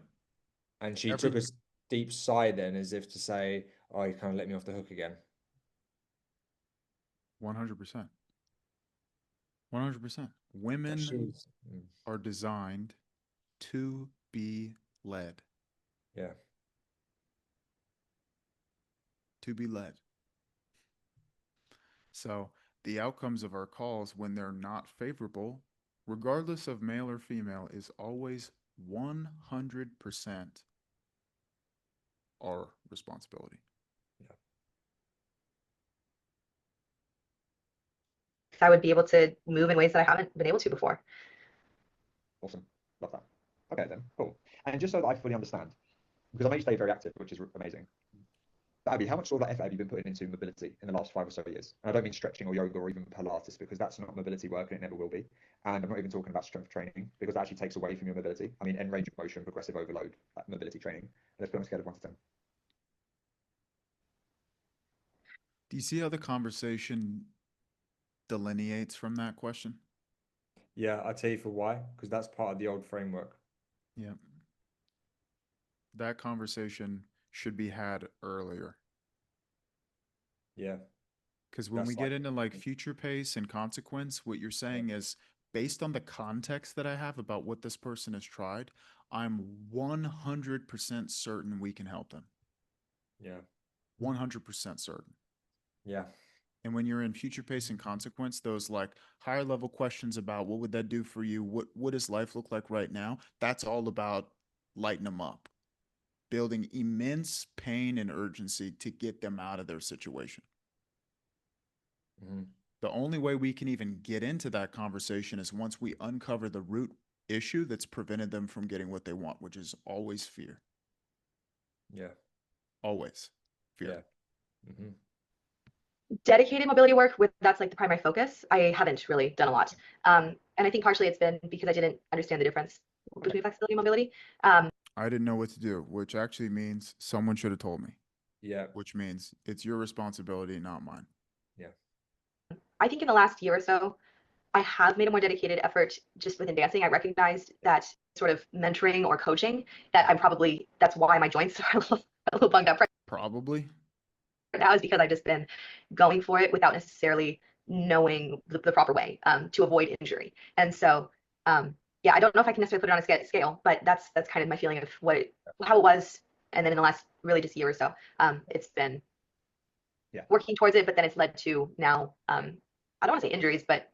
And she took a deep sigh then, as if to say, "Oh, you kind of let me off the hook again." 100%. 100%. Women are designed to be led. Yeah. To be led. So the outcomes of our calls, when they're not favorable, regardless of male or female, is always 100% our responsibility. I would be able to move in ways that I haven't been able to before. Awesome. Love that. Okay, then. Cool. And just so that I fully understand, because I know you stay very active, which is amazing. But Abby, how much sort of effort have you been putting into mobility in the last 5 or so years? And I don't mean stretching or yoga or even Pilates, because that's not mobility work and it never will be. And I'm not even talking about strength training, because that actually takes away from your mobility. I mean, end range of motion, progressive overload, mobility training. Let's put on a scale of 1 to 10. Do you see how the conversation delineates from that question? Yeah, I'll tell you for why, because that's part of the old framework. Yeah. That conversation should be had earlier. Yeah. Because when That's we get like- into like future pace and consequence, what you're saying is based on the context that I have about what this person has tried, I'm 100% certain we can help them. Yeah. 100% certain. Yeah. And when you're in future pace and consequence, those like higher level questions about what would that do for you? What does life look like right now? That's all about lighting them up, building immense pain and urgency to get them out of their situation. Mm-hmm. The only way we can even get into that conversation is once we uncover the root issue that's prevented them from getting what they want, which is always fear. Yeah. Always fear. Yeah. Mm-hmm. Dedicated mobility work that's like the primary focus. I haven't really done a lot. And I think partially it's been because I didn't understand the difference between flexibility and mobility. I didn't know what to do, which actually means someone should have told me. Yeah. Which means it's your responsibility, not mine. Yeah. I think in the last year or so, I have made a more dedicated effort just within dancing. I recognized that sort of mentoring or coaching that that's why my joints are a little bunged up right Probably. now, is because I've just been going for it without necessarily knowing the proper way to avoid injury. And so, yeah, I don't know if I can necessarily put it on a scale, but that's kind of my feeling of how it was. And then in the last really just year or so, it's been working towards it, but then it's led to now, I don't want to say injuries, but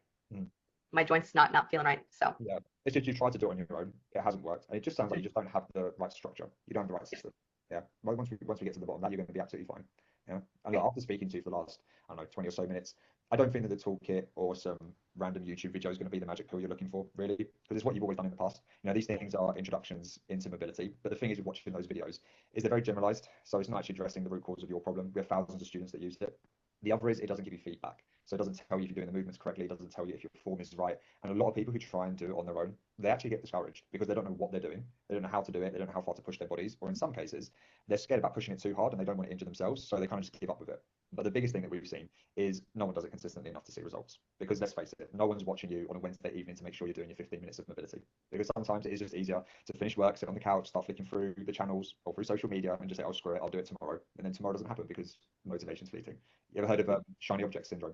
my joints not feeling right. So yeah, it's just you try to do it on your own. It hasn't worked, and it just sounds like you just don't have the right structure. You don't have the right system. Yeah, once we get to the bottom of that, you're going to be absolutely fine. Yeah. And look, after speaking to you for the last, I don't know, 20 or so minutes, I don't think that the toolkit or some random YouTube video is going to be the magic pill you're looking for, really, because it's what you've always done in the past. You know, these things are introductions into mobility, but the thing is with watching those videos is they're very generalized. So it's not actually addressing the root cause of your problem. We have thousands of students that use it. The other is it doesn't give you feedback. So it doesn't tell you if you're doing the movements correctly. It doesn't tell you if your form is right. And a lot of people who try and do it on their own, they actually get discouraged because they don't know what they're doing. They don't know how to do it. They don't know how far to push their bodies. Or in some cases, they're scared about pushing it too hard and they don't want to injure themselves. So they kind of just give up with it. But the biggest thing that we've seen is no one does it consistently enough to see results. Because let's face it, no one's watching you on a Wednesday evening to make sure you're doing your 15 minutes of mobility. Because sometimes it is just easier to finish work, sit on the couch, start flicking through the channels or through social media and just say, oh, screw it, I'll do it tomorrow. And then tomorrow doesn't happen because motivation's fleeting. You ever heard of shiny object syndrome?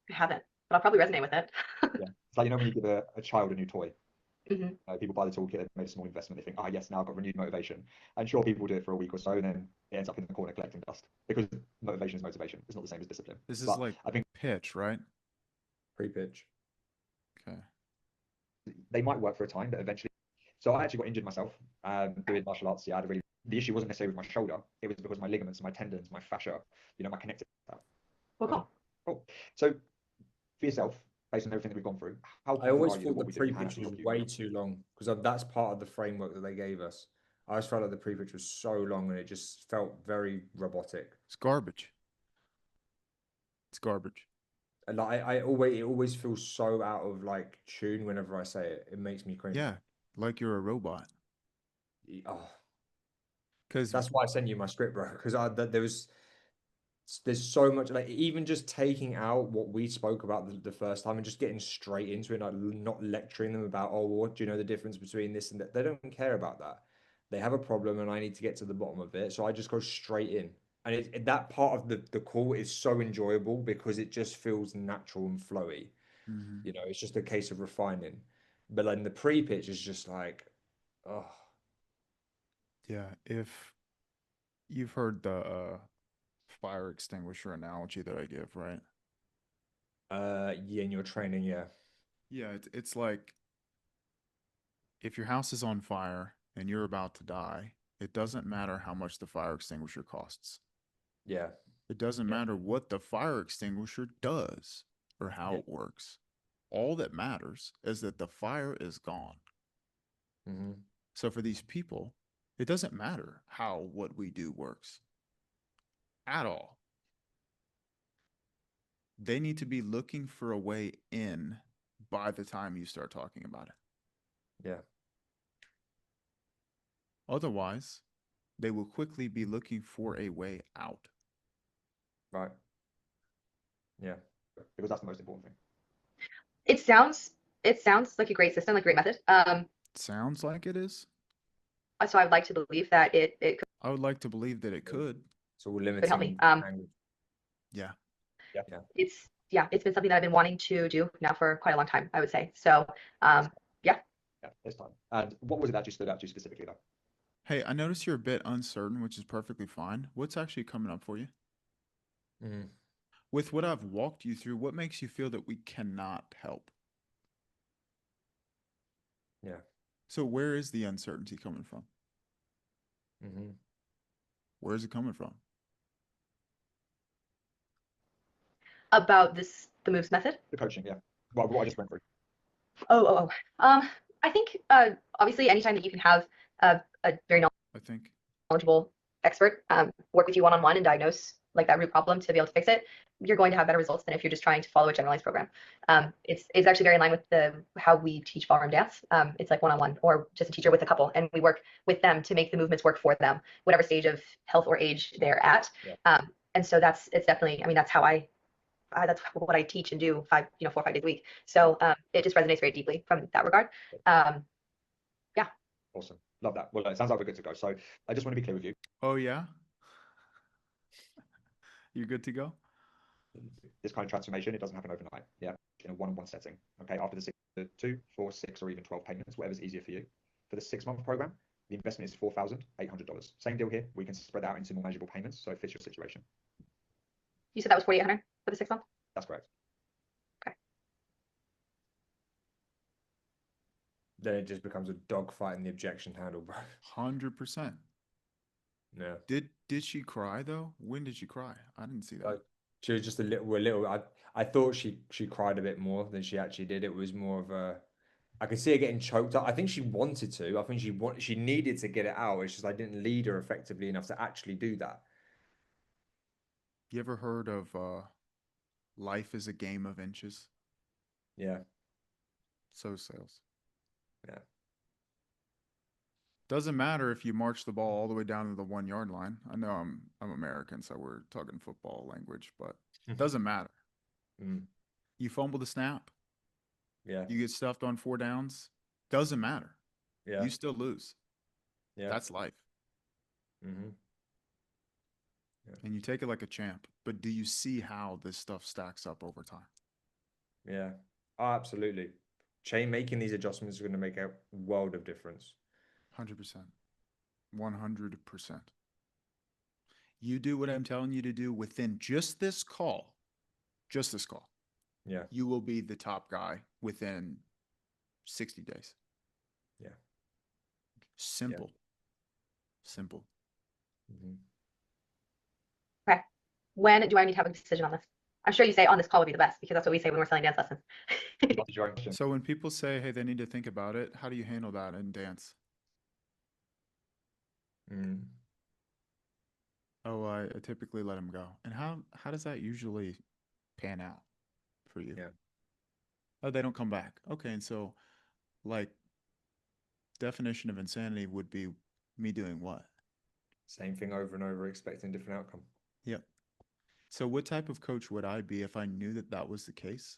I haven't, but I'll probably resonate with it. Yeah. It's like, you know, when you give a child a new toy, Mhm. people buy the toolkit, they've made a small investment, they think, ah, yes, now I've got renewed motivation. And sure, people do it for a week or so, and then it ends up in the corner collecting dust because motivation is motivation. It's not the same as discipline. This is But like I think pitch, right? Pre-pitch. Okay. they might work for a time, but eventually. So I actually got injured myself doing martial arts. Yeah, the issue wasn't necessarily with my shoulder. It was because my ligaments, my tendons, my fascia, you know, my connective. Well, cool. Cool. So for yourself, based on everything that we've gone through, how I confident always are you that thought what the we do can pre-pitch actually was help you? way too long because that's part of the framework that they gave us. I always felt like the pre-pitch was so long and it just felt very robotic. It's garbage. It's garbage. And like it always feels so out of like tune whenever I say it. It makes me cringe. Yeah, like you're a robot. Oh, Because that's why I sent you my script, bro. Because there's so much like even just taking out what we spoke about the first time and just getting straight into it, like not lecturing them about, oh, what do you know the difference between this and that? They don't care about that. They have a problem and I need to get to the bottom of it. So I just go straight in. And that part of the call is so enjoyable because it just feels natural and flowy. Mhm. You know, it's just a case of refining. But then the pre-pitch is just like, oh, Yeah, if you've heard the fire extinguisher analogy that I give, right? yeah, in your training, yeah. Yeah, it's like if your house is on fire and you're about to die, it doesn't matter how much the fire extinguisher costs. Yeah. It doesn't Yeah. matter what the fire extinguisher does or how Yeah. it works. All that matters is that the fire is gone. Mm-hmm. So for these people, it doesn't matter how what we do works at all. They need to be looking for a way in by the time you start talking about it. Yeah. Otherwise, they will quickly be looking for a way out. Right. Yeah. Because that's the most important thing. It sounds like a great system, like a great method. Sounds like it is. So I would like to believe that it I would like to believe that it could. So we're could help me. limiting language. Yeah. Yeah. It's been something that I've been wanting to do now for quite a long time, I would say. So Yeah, it's time. And what was it that you stood out to you specifically, though? Hey, I notice you're a bit uncertain, which is perfectly fine. What's actually coming up for you? Mm-hmm. With what I've walked you through, what makes you feel that we cannot help? Yeah. So where is the uncertainty coming from? Mm-hmm. about Where is it coming from? the moves method. The coaching, yeah. Well, what I just went through. I think obviously anytime that you can have a very I think. knowledgeable expert work with you one-on-one and diagnose like that root problem to be able to fix it, you're going to have better results than if you're just trying to follow a generalized program. It's actually very in line with how we teach ballroom dance. It's like one-on-one or just a teacher with a couple, and we work with them to make the movements work for them, whatever stage of health or age they're at. Yeah. And so it's definitely, I mean, that's what I teach and do 4 or 5 days a week. So it just resonates very deeply from that regard. Yeah. Awesome. Love that. Well, it sounds like we're good to go. So I just want to be clear with you. Oh, yeah? You're good to go? This kind of transformation, it doesn't happen overnight. Yeah. In a one-on-one setting. Okay. After the 2, 4, 6, or even 12 payments, whatever's easier for you. For the 6-month program, the investment is $4,800. Same deal here. We can spread out into more manageable payments, so it fits your situation. You said that was 4,800 for the 6 month? That's correct. Then it just becomes a dogfight in the objection handle, bro. 100%. Yeah. Did she cry though? When did she cry? I didn't see that. Like, she was just a little. I thought she cried a bit more than she actually did. It was more of a. I could see her getting choked up. I think she wanted to. I think she needed to get it out. It's just I didn't lead her effectively enough to actually do that. You ever heard of life is a game of inches? Yeah. So sales. Yeah. Doesn't matter if you march the ball all the way down to the 1 yard line. I know I'm American, so we're talking football language, but doesn't matter. Mm, You fumble the snap, yeah. you get stuffed on 4 downs. Doesn't matter. Yeah. You still lose. Yeah. That's life. Mm-hmm. And you take it like a champ. But do you see how this stuff stacks up over time? Yeah. Oh, absolutely. Making these adjustments is going to make a world of difference. 100%. 100%. You do what I'm telling you to do within just this call. Just this call. Yeah. You will be the top guy within 60 days. Yeah. Simple. Simple. Mm-hmm. Okay. When do I need to have a decision on this? I'm sure you say on this call would be the best because that's what we say when we're selling dance lessons. Answer your own question. So when people say, hey, they need to think about it, how do you handle that in dance? Mm. Oh, I typically let them go. And how does that usually pan out for you? Yeah. Oh, they don't come back. Okay, and so like definition of insanity would be me doing what? Same thing over and over, expecting a different outcome. Yep. So what type of coach would I be if I knew that that was the case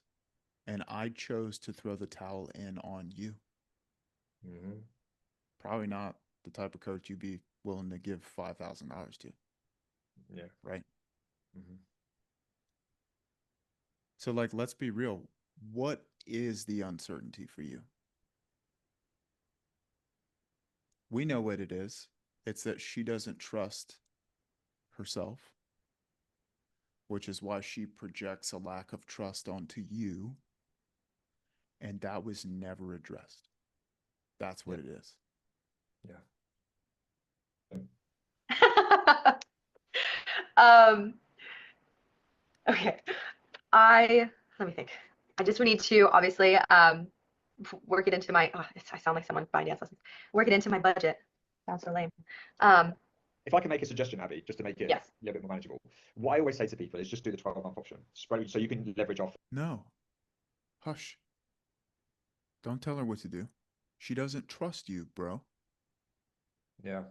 and I chose to throw the towel in on you? Mm-hmm. Probably not the type of coach you'd be willing to give $5,000 to, Yeah. right? Mm-hmm. So like, let's be real. What is the uncertainty for you? We know what it is. It's that she doesn't trust herself, which is why she projects a lack of trust onto you. And that was never addressed. That's what it is. Yeah. um, okay. Let me think. I just would need to obviously work it into my, I sound like someone buying dance lessons. Work it into my budget. Sounds so lame. If I can make a suggestion, Abby, just to make it Yes. a little bit more manageable, what I always say to people is just do the 12-month option. Spread, so you can leverage off. No. Hush. Don't tell her what to do. She doesn't trust you, bro. Yeah.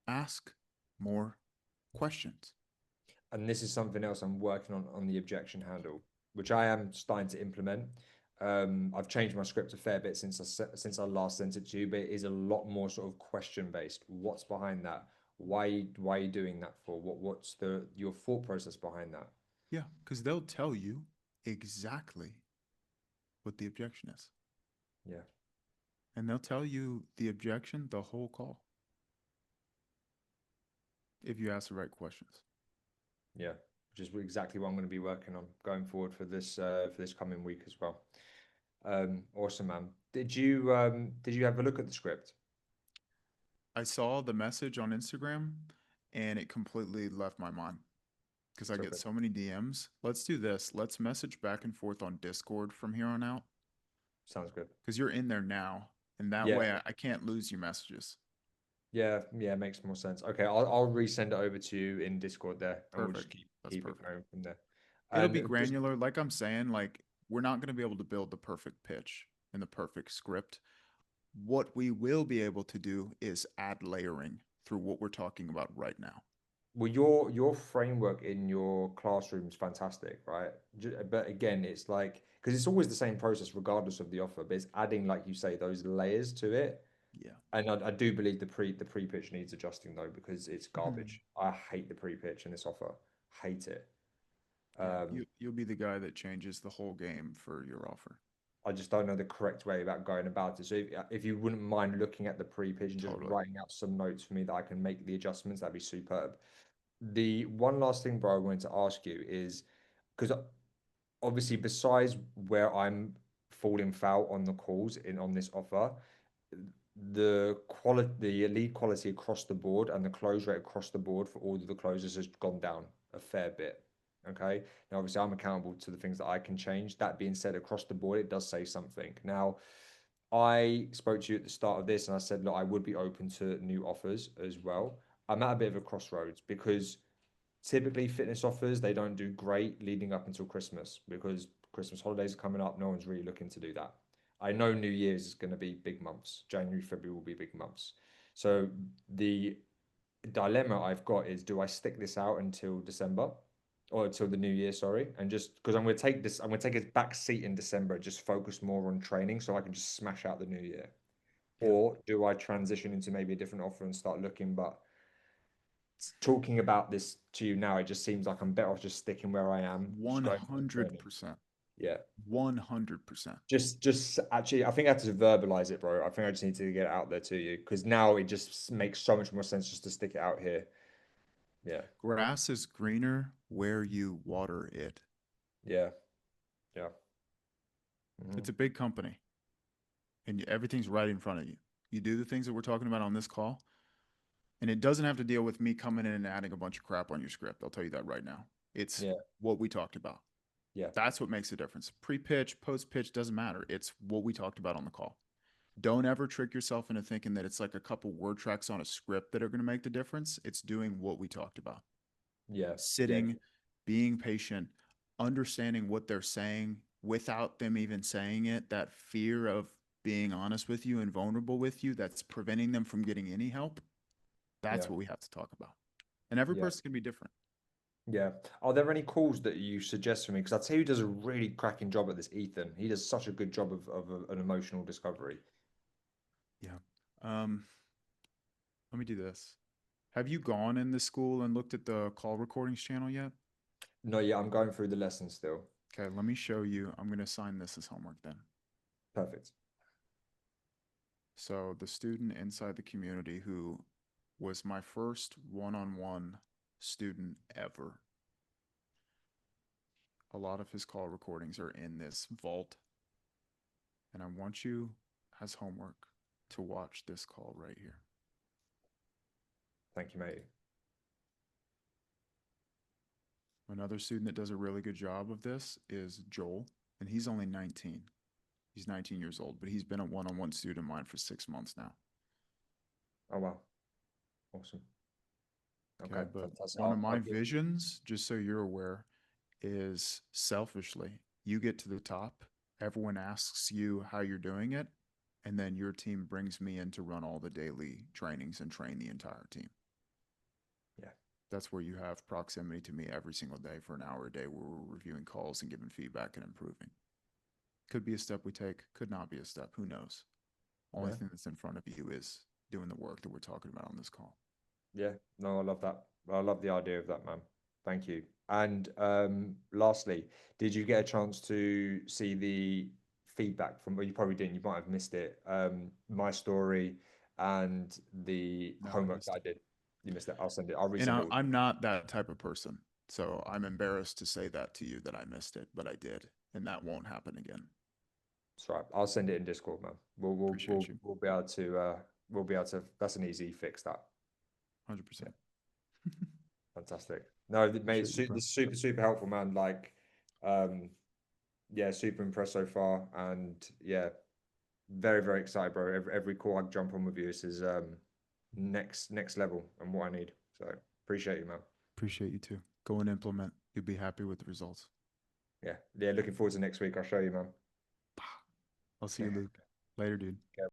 Ask more questions. And this is something else I'm working on the objection handle, which I am starting to implement. I've changed my script a fair bit since I last sent it to you, but it is a lot more sort of question based. What's behind that? Why are you doing that for? What's your thought process behind that? Yeah, because they'll tell you exactly what the objection is. Yeah. And they'll tell you the objection the whole call if you ask the right questions. Yeah, which is exactly what I'm going to be working on going forward for this coming week as well. Awesome, man. Did you have a look at the script? I saw the message on Instagram and it completely left my mind because I get so many DMs. Let's do this. Let's message back and forth on Discord from here on out Sounds good. because you're in there now. And that Yeah. way I can't lose your messages. Yeah, makes more sense. Okay, I'll resend it over to you in Discord there, and we'll just Perfect. That's keep it perfect. going from there. It'll be Just granular. Like I'm saying, like we're not going to be able to build the perfect pitch and the perfect script. What we will be able to do is add layering through what we're talking about right now. well, your framework in your classroom is fantastic, right? But again, it's like because it's always the same process regardless of the offer, but it's adding, like you say, those layers to it. Yeah. And I do believe the pre-pitch needs adjusting though because it's garbage. I hate the pre-pitch in this offer. Hate it. Yeah, you'll be the guy that changes the whole game for your offer. I just don't know the correct way about going about it. So if you wouldn't mind looking at the pre-pitch and just Totally. writing out some notes for me that I can make the adjustments, that'd be superb. The one last thing, bro, I wanted to ask you is because obviously besides where I'm falling foul on the calls on this offer, the lead quality across the board and the close rate across the board for all of the closers has gone down a fair bit. Okay. Now, obviously, I'm accountable to the things that I can change. That being said, across the board, it does say something. Now, I spoke to you at the start of this and I said, look, I would be open to new offers as well. I'm at a bit of a crossroads because typically fitness offers, they don't do great leading up until Christmas because Christmas holidays are coming up. No one's really looking to do that. I know New Year's is going to be big months. January, February will be big months. So the dilemma I've got is, do I stick this out until December or until the new year, sorry, and just because I'm going to take this, I'm going to take a back seat in December, just focus more on training so I can just smash out the new year. Yeah. Or do I transition into maybe a different offer and start looking? But talking about this to you now, it just seems like I'm better off just sticking where I am. Just going for training. 100%. Yeah. 100%. Just actually, I think I have to verbalize it, bro. I think I just need to get it out there to you because now it just makes so much more sense just to stick it out here. Yeah. Grass is greener where you water it. Yeah. Yeah. Mhm. It's a big company and everything's right in front of you. You do the things that we're talking about on this call, and it doesn't have to deal with me coming in and adding a bunch of crap on your script. I'll tell you that right now. It's Yeah. what we talked about. Yeah. That's what makes a difference. Pre-pitch, post-pitch doesn't matter. It's what we talked about on the call. Don't ever trick yourself into thinking that it's like a couple word tracks on a script that are going to make the difference. It's doing what we talked about. Yeah. Sitting, being patient, understanding what they're saying without them even saying it, that fear of being honest with you and vulnerable with you that's preventing them from getting any help. That's Yeah. what we have to talk about. And every Yeah. person can be different. Yeah. Are there any calls that you suggest for me? Because I'd say he does a really cracking job at this, Ethan. He does such a good job of an emotional discovery. Yeah. Let me do this. Have you gone in the school and looked at the call recordings channel yet? No, yeah, I'm going through the lesson still. Okay, let me show you. I'm going to assign this as homework then. Perfect. So the student inside the community who was my first one-on-one student ever. A lot of his call recordings are in this vault. And I want you as homework to watch this call right here. Thank you, mate. Another student that does a really good job of this is Joel, and he's only 19. He's 19 years old, but he's been a one-on-one student of mine for 6 months now. Oh, wow. Awesome. Okay, But fantastic. one of my visions, just so you're aware, is selfishly, you get to the top, everyone asks you how you're doing it, and then your team brings me in to run all the daily trainings and train the entire team. Yeah. That's where you have proximity to me every single day for an hour a day where we're reviewing calls and giving feedback and improving. Could be a step we take, could not be a step, who knows? Only thing that's in front of you is doing the work that we're talking about on this call. Yeah, no, I love that. I love the idea of that, man. Thank you. And lastly, did you get a chance to see the feedback from, well, you probably didn't, you might have missed it, my story and the homework that I did. You missed it. I'll send it. I'll resend And it. I'm not that type of person. So I'm embarrassed to say that to you that I missed it, but I did. And that won't happen again. That's right. I'll send it in Discord, man. We'll be able to, that's an easy fix, that. 100%. Fantastic. No, mate, Appreciate you, this is super, super helpful, man. Like, yeah, super impressed so far. And yeah, very, very excited, bro. Every call I jump on with you, this is next level and what I need. So appreciate you, man. Appreciate you too. Go and implement. You'll be happy with the results. Yeah. Looking forward to next week. I'll show you, man. I'll see you, Luke. Later, dude. Okay.